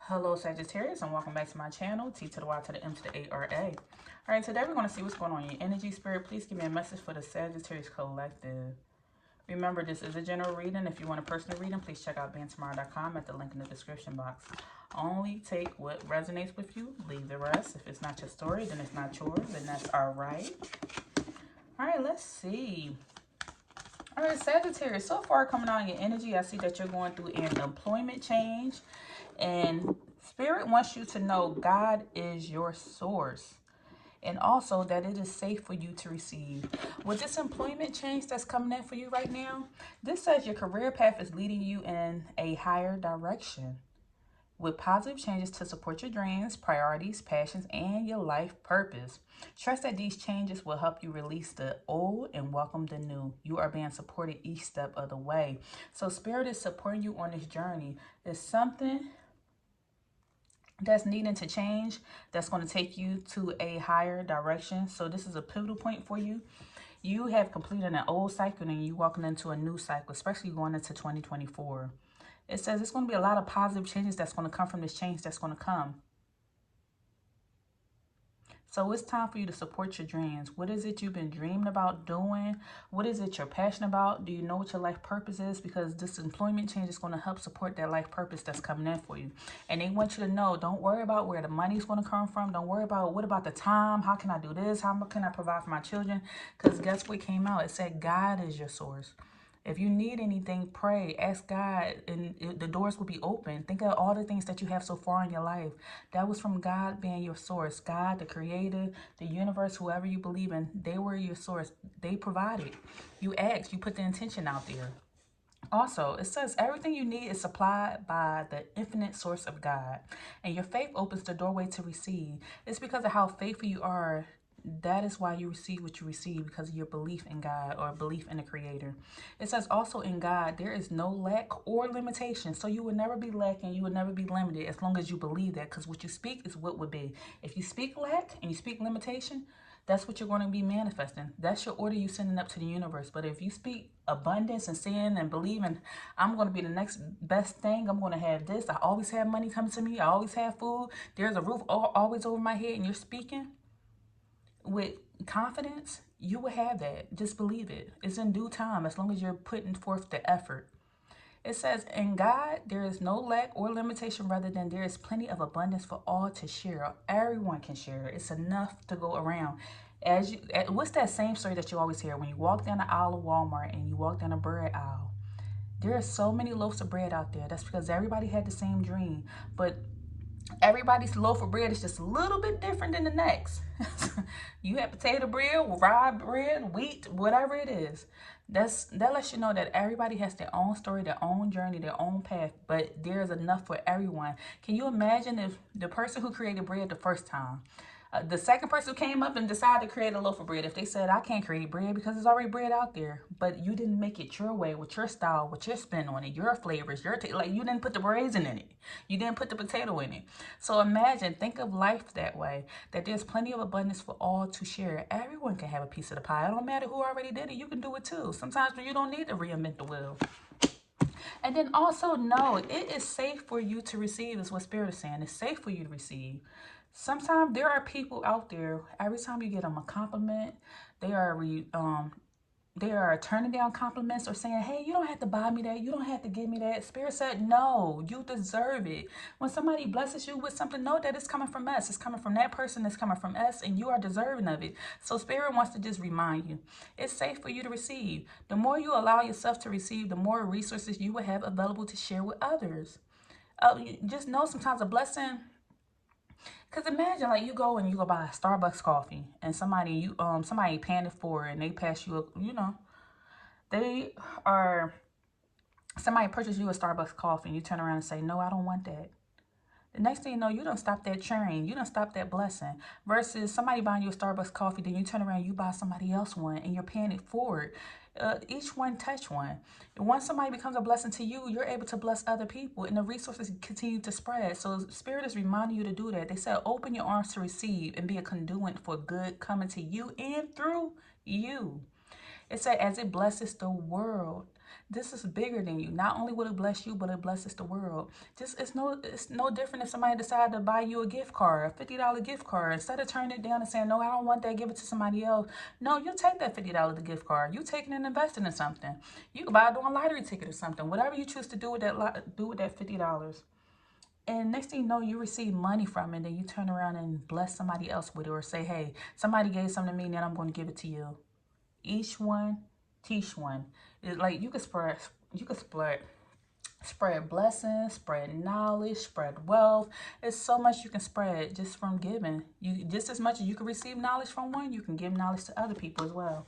Hello Sagittarius and welcome back to my channel, T to the Y to the M to the A-R-A. Alright, today we're going to see what's going on in your energy. Spirit, please give me a message for the Sagittarius Collective. Remember, this is a general reading. If you want a personal reading, please check out bantomorrow.com at the link in the description box. Only take what resonates with you, leave the rest. If it's not your story, then it's not yours, and that's alright. Alright, let's see. Alright, Sagittarius, so far coming out in your energy, I see that you're going through an employment change. And Spirit wants you to know God is your source. And also that it is safe for you to receive. With this employment change that's coming in for you right now, this says your career path is leading you in a higher direction, with positive changes to support your dreams, priorities, passions, and your life purpose. Trust that these changes will help you release the old and welcome the new. You are being supported each step of the way. So Spirit is supporting you on this journey. It's something that's needing to change, that's going to take you to a higher direction. So this is a pivotal point for you. You have completed an old cycle and you're walking into a new cycle, especially going into 2024. It says it's going to be a lot of positive changes that's going to come from this change that's going to come. So it's time for you to support your dreams. What is it you've been dreaming about doing? What is it you're passionate about? Do you know what your life purpose is? Because this employment change is going to help support that life purpose that's coming in for you. And they want you to know, don't worry about where the money's going to come from. Don't worry about what about the time? How can I do this? How can I provide for my children? Because guess what came out? It said God is your source. If you need anything, pray, ask God, and the doors will be open. Think of all the things that you have so far in your life. That was from God being your source. God, the creator, the universe, whoever you believe in, they were your source. They provided. You asked, you put the intention out there. Also, it says everything you need is supplied by the infinite source of God. And your faith opens the doorway to receive. It's because of how faithful you are. That is why you receive what you receive, because of your belief in God or belief in the Creator. It says also in God, there is no lack or limitation. So you will never be lacking. You will never be limited as long as you believe that, because what you speak is what would be. If you speak lack and you speak limitation, that's what you're going to be manifesting. That's your order you're sending up to the universe. But if you speak abundance and saying and believing, I'm going to be the next best thing. I'm going to have this. I always have money coming to me. I always have food. There's a roof always over my head. And you're speaking with confidence, you will have that. Just believe it. It's in due time as long as you're putting forth the effort. It says, in God, there is no lack or limitation, rather than there is plenty of abundance for all to share. Everyone can share. It's enough to go around. What's that same story that you always hear when you walk down the aisle of Walmart and you walk down the bread aisle? There are so many loaves of bread out there. That's because everybody had the same dream. But everybody's loaf of bread is just a little bit different than the next. You have potato bread, rye bread, wheat, whatever it is. That lets you know that everybody has their own story, their own journey, their own path, but there's enough for everyone. Can you imagine if the person who created bread the first time, the second person who came up and decided to create a loaf of bread, if they said, I can't create bread because there's already bread out there, but you didn't make it your way, with your style, with your spin on it, your flavors, like you didn't put the raisin in it. You didn't put the potato in it. So imagine, think of life that way, that there's plenty of abundance for all to share. Everyone can have a piece of the pie. It don't matter who already did it. You can do it too. Sometimes you don't need to reinvent the wheel. And then also know it is safe for you to receive, is what Spirit is saying. It's safe for you to receive. Sometimes there are people out there, every time you get them a compliment, they are turning down compliments or saying, hey, you don't have to buy me that. You don't have to give me that. Spirit said, no, you deserve it. When somebody blesses you with something, know that it's coming from us. It's coming from that person. It's coming from us, and you are deserving of it. So Spirit wants to just remind you, it's safe for you to receive. The more you allow yourself to receive, the more resources you will have available to share with others. Just know sometimes a blessing. Cause imagine like you go buy a Starbucks coffee and somebody paying it for it and they pass you they are somebody purchase you a Starbucks coffee and you turn around and say, no, I don't want that. The next thing you know, you don't stop that train. You don't stop that blessing. Versus somebody buying you a Starbucks coffee, then you turn around, you buy somebody else one, and you're paying it forward. Each one touch one. And once somebody becomes a blessing to you, you're able to bless other people, and the resources continue to spread. So Spirit is reminding you to do that. They said, open your arms to receive and be a conduit for good coming to you and through you. It said, as it blesses the world. This is bigger than you. Not only will it bless you, but it blesses the world. Just it's no different if somebody decided to buy you a gift card, a $50 gift card. Instead of turning it down and saying, no, I don't want that, give it to somebody else. No, you take that $50 gift card. You take it and invest it in something. You can buy a lottery ticket or something. Whatever you choose to do with that $50. And next thing you know, you receive money from it, and then you turn around and bless somebody else with it, or say, hey, somebody gave something to me, now I'm going to give it to you. Each one, teach one. It's like you can spread blessings, spread knowledge, spread wealth. There's so much you can spread just from giving. You just as much as you can receive knowledge from one, you can give knowledge to other people as well.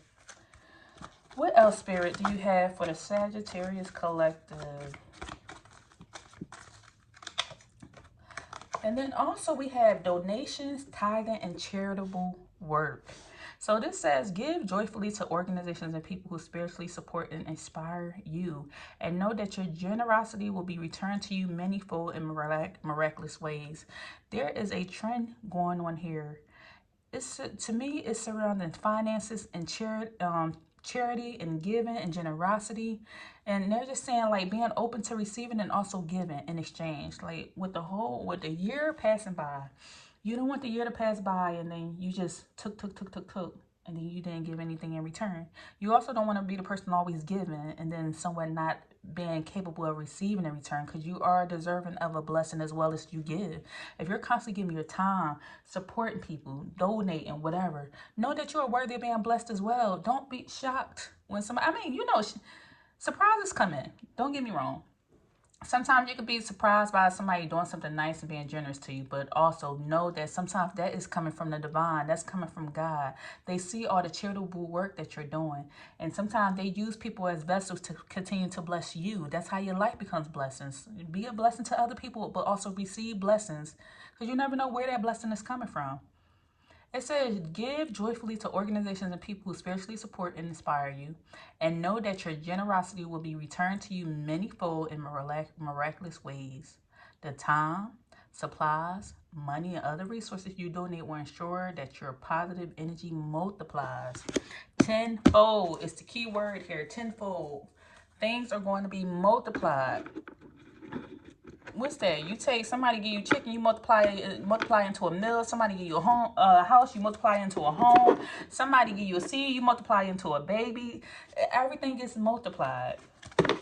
What else, Spirit, do you have for the Sagittarius Collective? And then also we have donations, tithing, and charitable work. So this says, give joyfully to organizations and people who spiritually support and inspire you. And know that your generosity will be returned to you manyfold in miraculous ways. There is a trend going on here. To me, it's surrounding finances and charity and giving and generosity. And they're just saying, like, being open to receiving and also giving in exchange. Like, with the year passing by, you don't want the year to pass by and then you just took, and then you didn't give anything in return. You also don't want to be the person always giving and then someone not being capable of receiving in return, because you are deserving of a blessing as well as you give. If you're constantly giving your time, supporting people, donating, whatever, know that you are worthy of being blessed as well. Don't be shocked when somebody, surprises come in. Don't get me wrong. Sometimes you could be surprised by somebody doing something nice and being generous to you, but also know that sometimes that is coming from the divine. That's coming from God. They see all the charitable work that you're doing. And sometimes they use people as vessels to continue to bless you. That's how your life becomes blessings. Be a blessing to other people, but also receive blessings, because you never know where that blessing is coming from. It says, give joyfully to organizations and people who spiritually support and inspire you, and know that your generosity will be returned to you manyfold in miraculous ways. The time, supplies, money, and other resources you donate will ensure that your positive energy multiplies. Tenfold is the key word here, tenfold. Things are going to be multiplied. What's that? You take somebody give you chicken, you multiply into a meal. Somebody give you a house, you multiply into a home. Somebody give you a seed, you multiply into a baby. Everything gets multiplied. All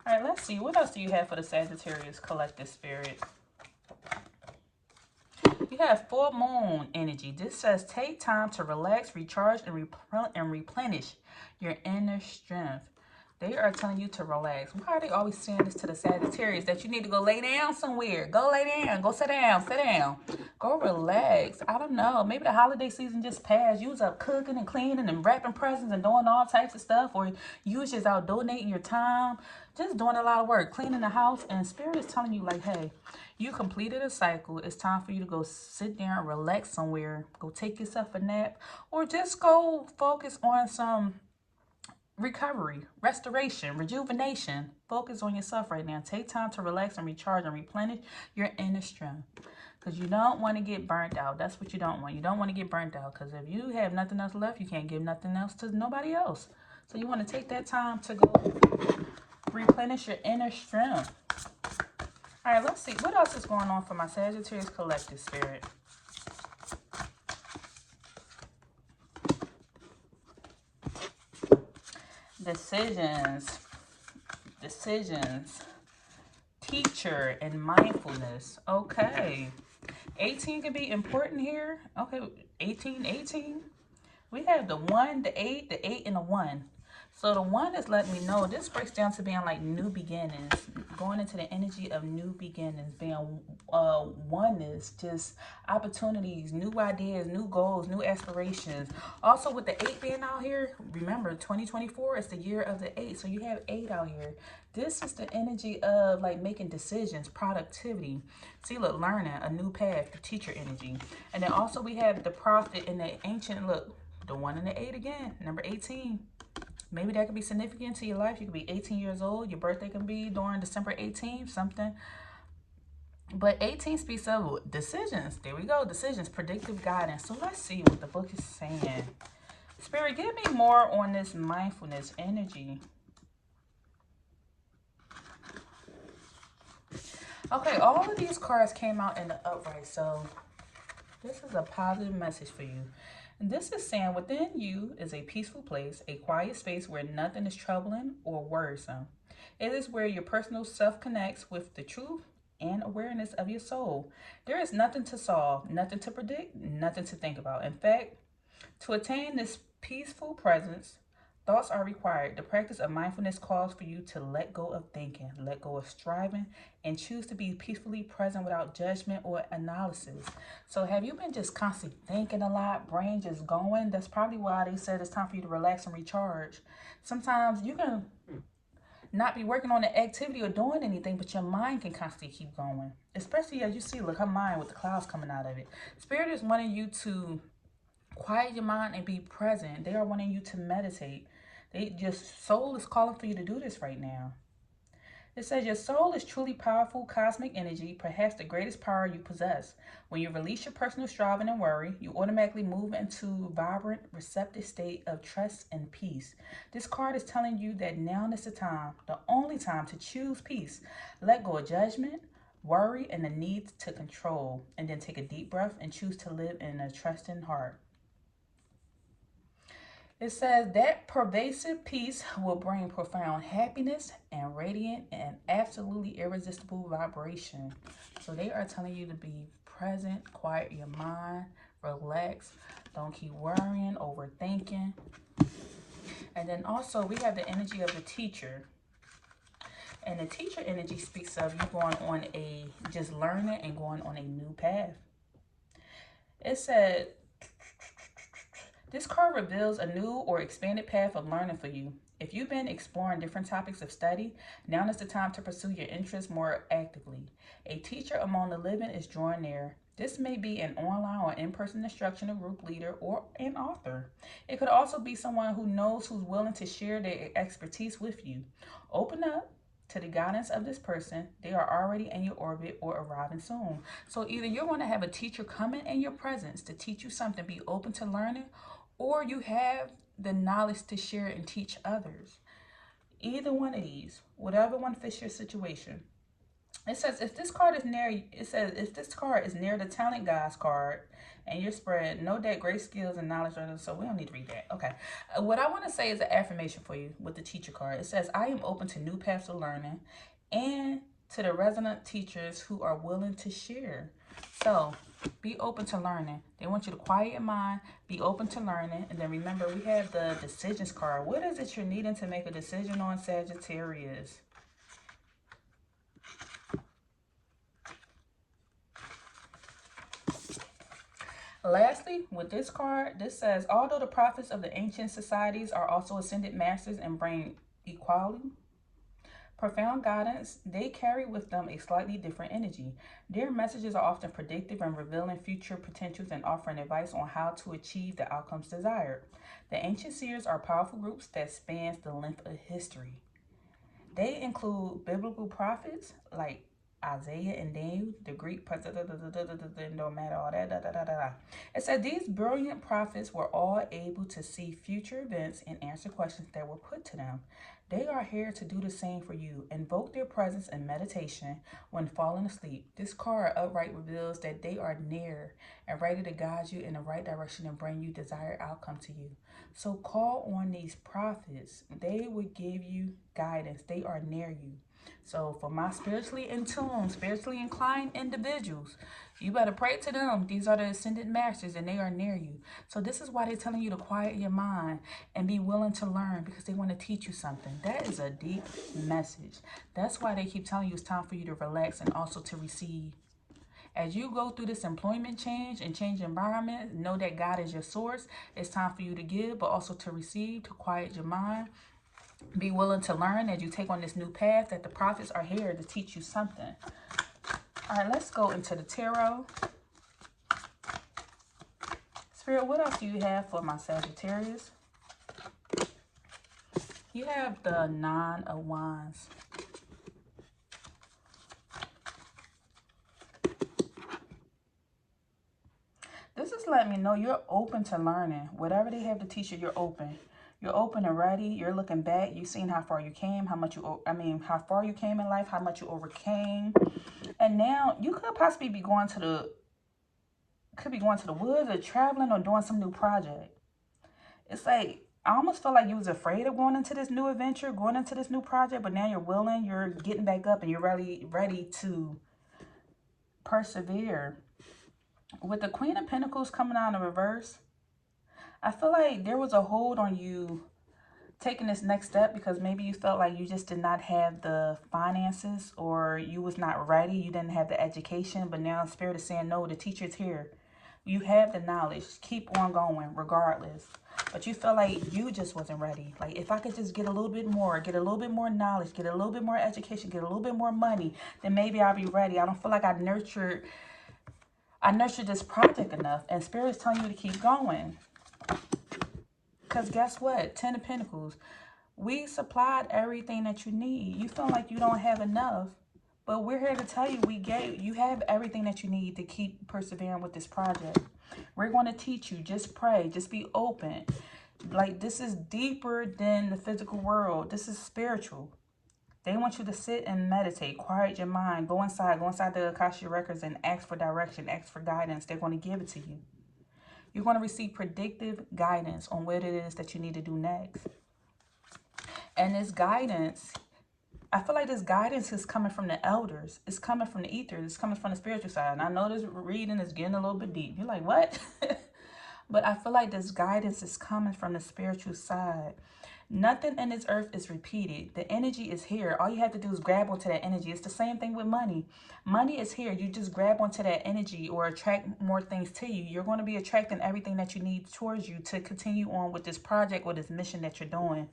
right, let's see. What else do you have for the Sagittarius Collective Spirit? You have full moon energy. This says, take time to relax, recharge, and replenish your inner strength. They are telling you to relax. Why are they always saying this to the Sagittarius? That you need to go lay down somewhere. Go lay down. Go sit down. Sit down. Go relax. I don't know. Maybe the holiday season just passed. You was up cooking and cleaning and wrapping presents and doing all types of stuff. Or you was just out donating your time. Just doing a lot of work. Cleaning the house. And Spirit is telling you, like, hey, you completed a cycle. It's time for you to go sit down and relax somewhere. Go take yourself a nap. Or just go focus on some recovery, restoration, rejuvenation. Focus on yourself right now. Take time to relax and recharge and replenish your inner strength, because you don't want to get burnt out. That's what you don't want. You don't want to get burnt out, because if you have nothing else left, you can't give nothing else to nobody else. So you want to take that time to go replenish your inner strength. All right, let's see. What else is going on for my Sagittarius Collective Spirit? Decisions, teacher, and mindfulness. Okay. 18 can be important here. Okay, 18. We have the 1, the 8, and the 1. So the 1 is letting me know, this breaks down to being like new beginnings, going into the energy of new beginnings. Being 1 is just opportunities, new ideas, new goals, new aspirations. Also with the 8 being out here, remember 2024 is the year of the 8. So you have 8 out here. This is the energy of like making decisions, productivity. See, look, learning a new path, the teacher energy. And then also we have the prophet and the ancient, look, the 1 and the 8 again, number 18. Maybe that could be significant to your life. You could be 18 years old. Your birthday can be during December 18th, something. But 18 speaks of decisions. There we go. Decisions, predictive guidance. So let's see what the book is saying. Spirit, give me more on this mindfulness energy. Okay, all of these cards came out in the upright, so this is a positive message for you. And this is saying within you is a peaceful place, a quiet space where nothing is troubling or worrisome. It is where your personal self connects with the truth and awareness of your soul. There is nothing to solve, nothing to predict, nothing to think about. In fact, to attain this peaceful presence, thoughts are required. The practice of mindfulness calls for you to let go of thinking, let go of striving, and choose to be peacefully present without judgment or analysis. So, have you been just constantly thinking a lot, brain just going? That's probably why they said it's time for you to relax and recharge. Sometimes you can not be working on the activity or doing anything, but your mind can constantly keep going. Especially as you see, look, her mind with the clouds coming out of it. Spirit is wanting you to quiet your mind and be present. They are wanting you to meditate. They just soul is calling for you to do this right now. It says your soul is truly powerful cosmic energy, perhaps the greatest power you possess. When you release your personal striving and worry, you automatically move into a vibrant, receptive state of trust and peace. This card is telling you that now is the time, the only time to choose peace. Let go of judgment, worry, and the need to control, and then take a deep breath and choose to live in a trusting heart. It says that pervasive peace will bring profound happiness and radiant and absolutely irresistible vibration. So they are telling you to be present, quiet your mind, relax, don't keep worrying, overthinking. And then also we have the energy of the teacher. And the teacher energy speaks of you going on a just learning and going on a new path. It said this card reveals a new or expanded path of learning for you. If you've been exploring different topics of study, now is the time to pursue your interests more actively. A teacher among the living is drawing near. This may be an online or in-person instructional group leader or an author. It could also be someone who knows who's willing to share their expertise with you. Open up to the guidance of this person. They are already in your orbit or arriving soon. So either you're going to have a teacher coming in your presence to teach you something, be open to learning, or you have the knowledge to share and teach others. Either one of these, whatever one fits your situation. It says if this card is near, it says if this card is near the talent guys card and you're spread, know that great skills and knowledge are, so we don't need to read that. Okay. What I want to say is an affirmation for you with the teacher card. It says, I am open to new paths of learning and to the resident teachers who are willing to share. So be open to learning. They want you to quiet your mind, be open to learning. And then remember, we have the decisions card. What is it you're needing to make a decision on, Sagittarius? Lastly, with this card, this says, although the prophets of the ancient societies are also ascended masters and bring equality, profound guidance, they carry with them a slightly different energy. Their messages are often predictive and revealing future potentials and offering advice on how to achieve the outcomes desired. The ancient seers are powerful groups that spans the length of history. They include biblical prophets like Isaiah and Daniel, the Greek, don't matter all that. It said these brilliant prophets were all able to see future events and answer questions that were put to them. They are here to do the same for you. Invoke their presence in meditation when falling asleep. This card upright reveals that they are near and ready to guide you in the right direction and bring you desired outcome to you. So call on these prophets. They will give you guidance. They are near you. So for my spiritually in tune, spiritually inclined individuals, you better pray to them. These are the ascended masters and they are near you. So this is why they're telling you to quiet your mind and be willing to learn, because they want to teach you something. That is a deep message. That's why they keep telling you it's time for you to relax and also to receive. As you go through this employment change and change environment, know that God is your source. It's time for you to give, but also to receive, to quiet your mind. Be willing to learn as you take on this new path, that the prophets are here to teach you something. All right, let's go into the tarot. Spirit, what else do you have for my Sagittarius? You have the Nine of Wands. This is letting me know you're open to learning. Whatever they have to teach you, you're open. You're open and ready. You're looking back. You've seen how far you came, how far you came in life, how much you overcame. And now you could possibly be going to the woods or traveling or doing some new project. It's like I almost felt like you was afraid of going into this new adventure, going into this new project, but now you're willing, you're getting back up, and you're really ready to persevere. With the Queen of Pentacles coming out in reverse, I feel like there was a hold on you taking this next step because maybe you felt like you just did not have the finances, or you was not ready, you didn't have the education. But now Spirit is saying, no, the teacher's here. You have the knowledge. Keep on going regardless. But you feel like you just wasn't ready. Like, if I could just get a little bit more, get a little bit more knowledge, get a little bit more education, get a little bit more money, then maybe I'll be ready. I don't feel like I nurtured this project enough. And Spirit is telling you to keep going. Because guess what? 10 of Pentacles. We supplied everything that you need. You feel like you don't have enough. But we're here to tell you, you have everything that you need to keep persevering with this project. We're going to teach you. Just pray. Just be open. Like, this is deeper than the physical world. This is spiritual. They want you to sit and meditate. Quiet your mind. Go inside the Akashic Records and ask for direction. Ask for guidance. They're going to give it to you. You're going to receive predictive guidance on what it is that you need to do next. And this guidance, I feel like this guidance is coming from the elders. It's coming from the ether. It's coming from the spiritual side. And I know this reading is getting a little bit deep. You're like, what? But I feel like this guidance is coming from the spiritual side. Nothing in this earth is repeated. The energy is here. All you have to do is grab onto that energy. It's the same thing with money. Money is here. You just grab onto that energy or attract more things to you. You're going to be attracting everything that you need towards you to continue on with this project or this mission that you're doing.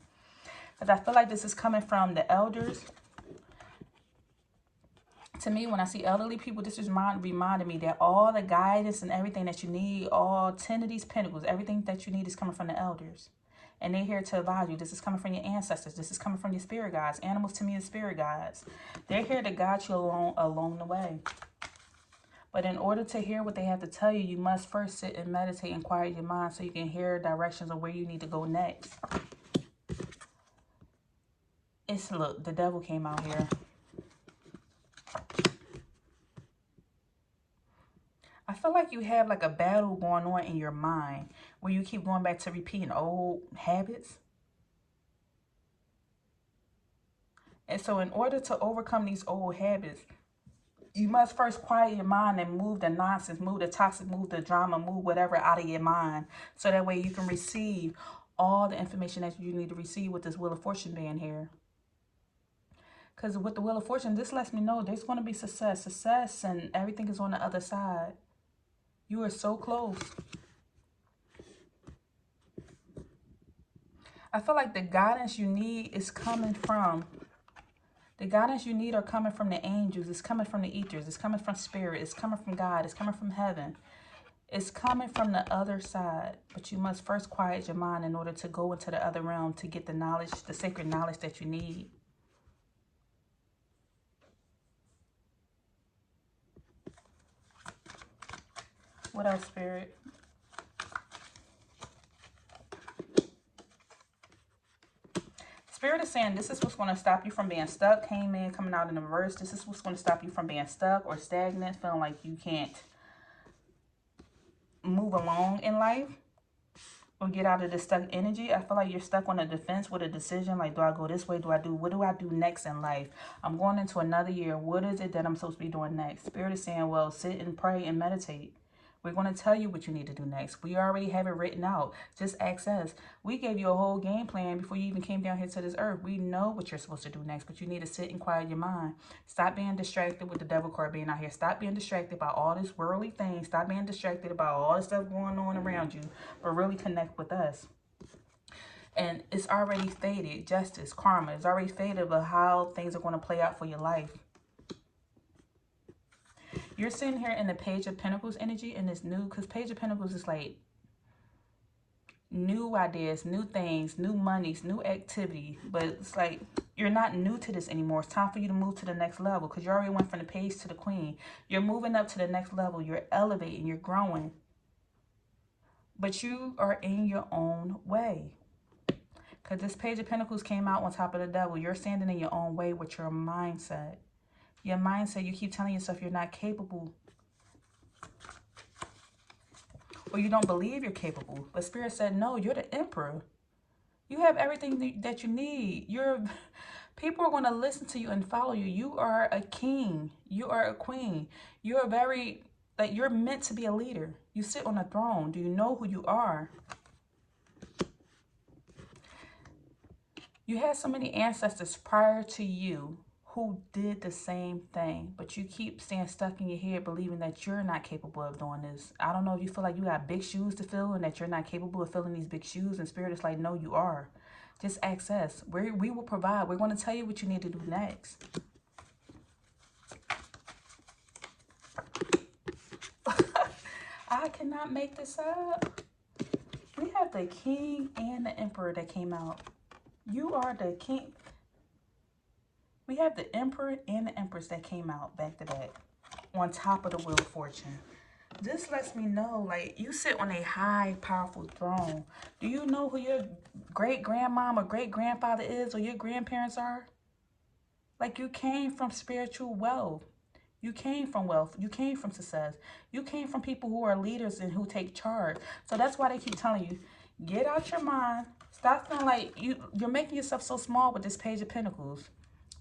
Because I feel like this is coming from the elders. To me, when I see elderly people, this is reminding me that all the guidance and everything that you need, all 10 of these pentacles, everything that you need is coming from the elders. And they're here to advise you. This is coming from your ancestors. This is coming from your spirit guides. Animals to me are spirit guides. They're here to guide you along the way. But in order to hear what they have to tell you, you must first sit and meditate and quiet your mind so you can hear directions of where you need to go next. Look, the devil came out here. I feel like you have like a battle going on in your mind where you keep going back to repeating old habits. And so in order to overcome these old habits, you must first quiet your mind and move the nonsense, move the toxic, move the drama, move whatever out of your mind. So that way you can receive all the information that you need to receive with this Wheel of Fortune being here. Because with the Wheel of Fortune, this lets me know there's going to be success and everything is on the other side. You are so close. I feel like the guidance you need is coming from, the guidance you need are coming from the angels. It's coming from the ethers. It's coming from spirit. It's coming from God. It's coming from heaven. It's coming from the other side. But you must first quiet your mind in order to go into the other realm to get the knowledge, the sacred knowledge that you need. What else, Spirit? Spirit is saying this is what's going to stop you from being stuck. Came in, coming out in the reverse. This is what's going to stop you from being stuck or stagnant, feeling like you can't move along in life or get out of this stuck energy. I feel like you're stuck on a defense with a decision. Like, do I go this way? What do I do next in life? I'm going into another year. What is it that I'm supposed to be doing next? Spirit is saying, well, sit and pray and meditate. We're going to tell you what you need to do next. We already have it written out. Just ask us. We gave you a whole game plan before you even came down here to this earth. We know what you're supposed to do next, but you need to sit and quiet your mind. Stop being distracted with the devil card being out here. Stop being distracted by all this worldly things. Stop being distracted about all this stuff going on around you, but really connect with us. And it's already fated. Justice, karma. It's already fated about how things are going to play out for your life. You're sitting here in the Page of Pentacles energy, and it's new, because Page of Pentacles is like new ideas, new things, new monies, new activity. But it's like you're not new to this anymore. It's time for you to move to the next level, because you already went from the Page to the Queen. You're moving up to the next level. You're elevating. You're growing. But you are in your own way. Because this Page of Pentacles came out on top of the devil. You're standing in your own way with your mindset. Your mindset, you keep telling yourself you're not capable, or you don't believe you're capable. But Spirit said, no, you're the emperor. You have everything that you need. People are going to listen to you and follow you. You are a king. You are a queen. You're you're meant to be a leader. You sit on a throne. Do you know who you are? You had so many ancestors prior to you who did the same thing, but you keep staying stuck in your head believing that you're not capable of doing this. I don't know if you feel like you got big shoes to fill and that you're not capable of filling these big shoes, and Spirit is like, no, you are. Just access. We will provide. We're going to tell you what you need to do next. I cannot make this up. We have the king and the emperor that came out. You are the king. We have the emperor and the empress that came out back to back on top of the wheel of fortune. This lets me know, like, you sit on a high, powerful throne. Do you know who your great-grandmom or great-grandfather is, or your grandparents are? Like, you came from spiritual wealth. You came from wealth. You came from success. You came from people who are leaders and who take charge. So that's why they keep telling you, get out your mind. Stop feeling like you're making yourself so small with this Page of Pentacles.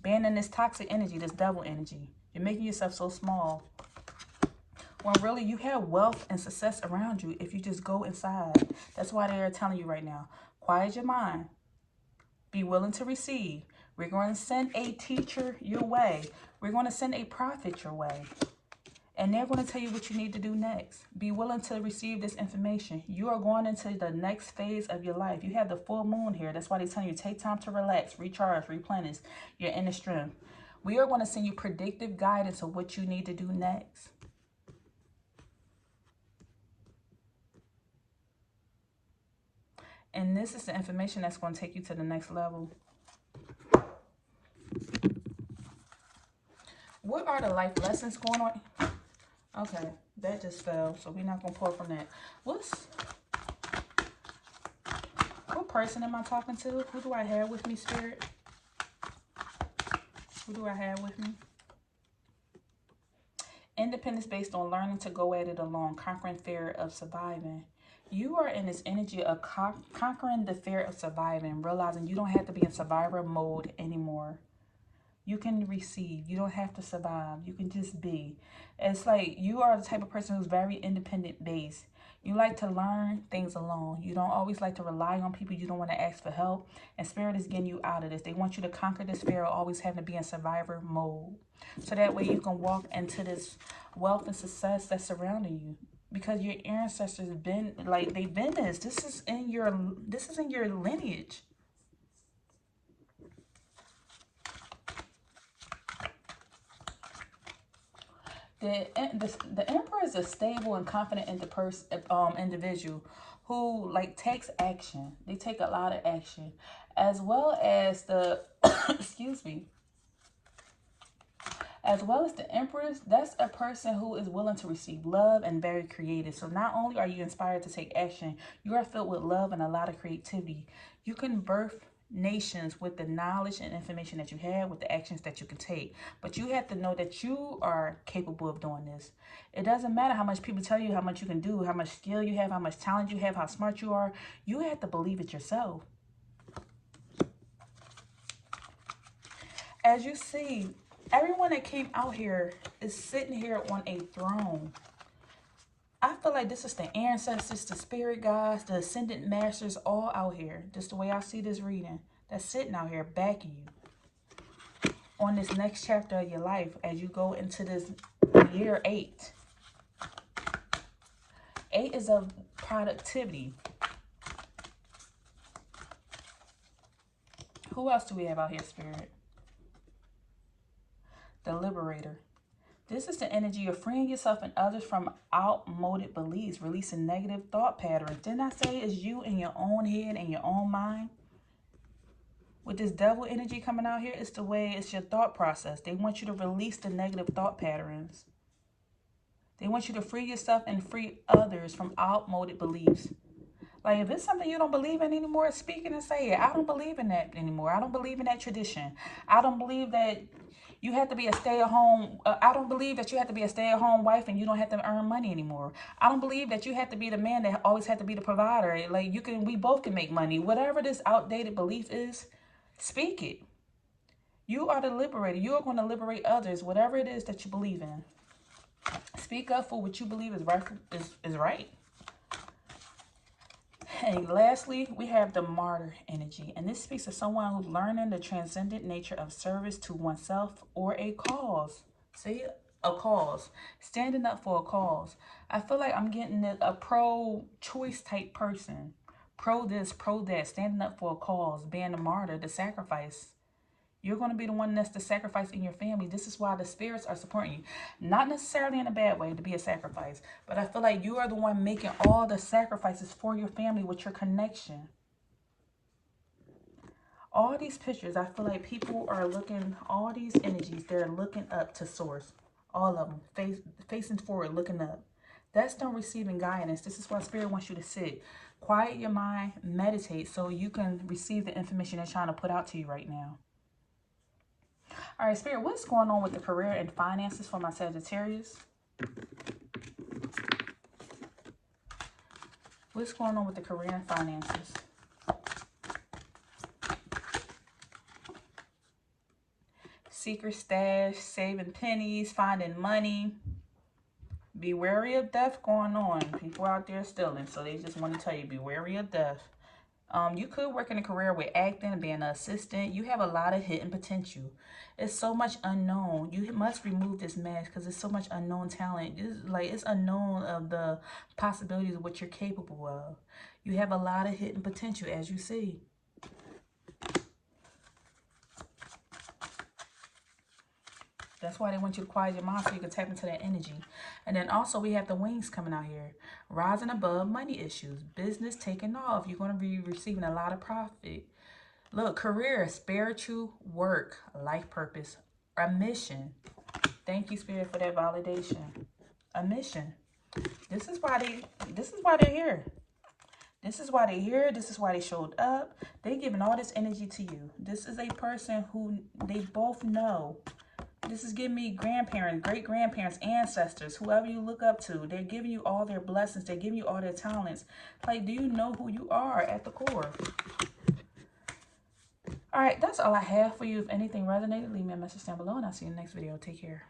Being in this toxic energy, this devil energy. You're making yourself so small. When really you have wealth and success around you if you just go inside. That's why they're telling you right now, quiet your mind. Be willing to receive. We're going to send a teacher your way. We're going to send a prophet your way. And they're going to tell you what you need to do next. Be willing to receive this information. You are going into the next phase of your life. You have the full moon here. That's why they're telling you, take time to relax, recharge, replenish your inner strength. We are going to send you predictive guidance of what you need to do next. And this is the information that's going to take you to the next level. What are the life lessons going on? Okay, that just fell, so we're not going to pull from that. What person am I talking to? Who do I have with me, Spirit? Who do I have with me? Independence based on learning to go at it alone, conquering fear of surviving. You are in this energy of conquering the fear of surviving, realizing you don't have to be in survivor mode anymore. You can receive. You don't have to survive. You can just be. It's like you are the type of person who's very independent based. You like to learn things alone. You don't always like to rely on people. You don't want to ask for help. And Spirit is getting you out of this. They want you to conquer this fear of always having to be in survivor mode. So that way you can walk into this wealth and success that's surrounding you. Because your ancestors been like, they've been this. This is in your lineage. The emperor is a stable and confident individual who like takes action. They take a lot of action, as well as the excuse me. As well as the empress, that's a person who is willing to receive love and very creative. So not only are you inspired to take action, you are filled with love and a lot of creativity. You can birth nations with the knowledge and information that you have, with the actions that you can take. But you have to know that you are capable of doing this. It doesn't matter how much people tell you how much you can do, how much skill you have, how much talent you have, how smart you are. You have to believe it yourself. As you see, everyone that came out here is sitting here on a throne. I feel like this is the ancestors, the spirit guides, the ascendant masters all out here. Just the way I see this reading. That's sitting out here backing you on this next chapter of your life as you go into this year 8. 8 is of productivity. Who else do we have out here, Spirit? The Liberator. This is the energy of freeing yourself and others from outmoded beliefs, releasing negative thought patterns. Didn't I say it's you in your own head and your own mind? With this devil energy coming out here, it's the way, it's your thought process. They want you to release the negative thought patterns. They want you to free yourself and free others from outmoded beliefs. Like, if it's something you don't believe in anymore, speak it and say it. I don't believe in that anymore. I don't believe in that tradition. I don't believe that You have to be a stay-at-home. I don't believe that you have to be a stay-at-home wife and you don't have to earn money anymore. I don't believe that you have to be the man that always had to be the provider. Like, we both can make money. Whatever this outdated belief is, speak it. You are the liberator. You are going to liberate others, whatever it is that you believe in. Speak up for what you believe is right. Is right. And lastly, we have the martyr energy. And this speaks of someone who's learning the transcendent nature of service to oneself or a cause. See, a cause. Standing up for a cause. I feel like I'm getting a pro-choice type person. Pro this, pro that. Standing up for a cause. Being a martyr, the sacrifice. You're going to be the one that's the sacrifice in your family. This is why the spirits are supporting you. Not necessarily in a bad way to be a sacrifice, but I feel like you are the one making all the sacrifices for your family with your connection. All these pictures, I feel like people are looking, all these energies, they're looking up to source. All of them, facing forward, looking up. That's them receiving guidance. This is why Spirit wants you to sit. Quiet your mind, meditate, so you can receive the information they're trying to put out to you right now. All right, Spirit, what's going on with the career and finances for my Sagittarius? What's going on with the career and finances? Secret stash, saving pennies, finding money. Be wary of death going on. People out there stealing, so they just want to tell you, be wary of death. You could work in a career with acting, being an assistant. You have a lot of hidden potential. It's so much unknown. You must remove this mask because it's so much unknown talent. It's unknown of the possibilities of what you're capable of. You have a lot of hidden potential, as you see. That's why they want you to quiet your mind so you can tap into that energy. And then also we have the wings coming out here. Rising above money issues. Business taking off. You're going to be receiving a lot of profit. Look, career, spiritual work, life purpose, a mission. Thank you, Spirit, for that validation. A mission. This is why they're here. This is why they're here. This is why they showed up. They're giving all this energy to you. This is a person who they both know. This is giving me grandparents, great-grandparents, ancestors, whoever you look up to. They're giving you all their blessings. They're giving you all their talents. Like, do you know who you are at the core? All right, that's all I have for you. If anything resonated, leave me a message down below, and I'll see you in the next video. Take care.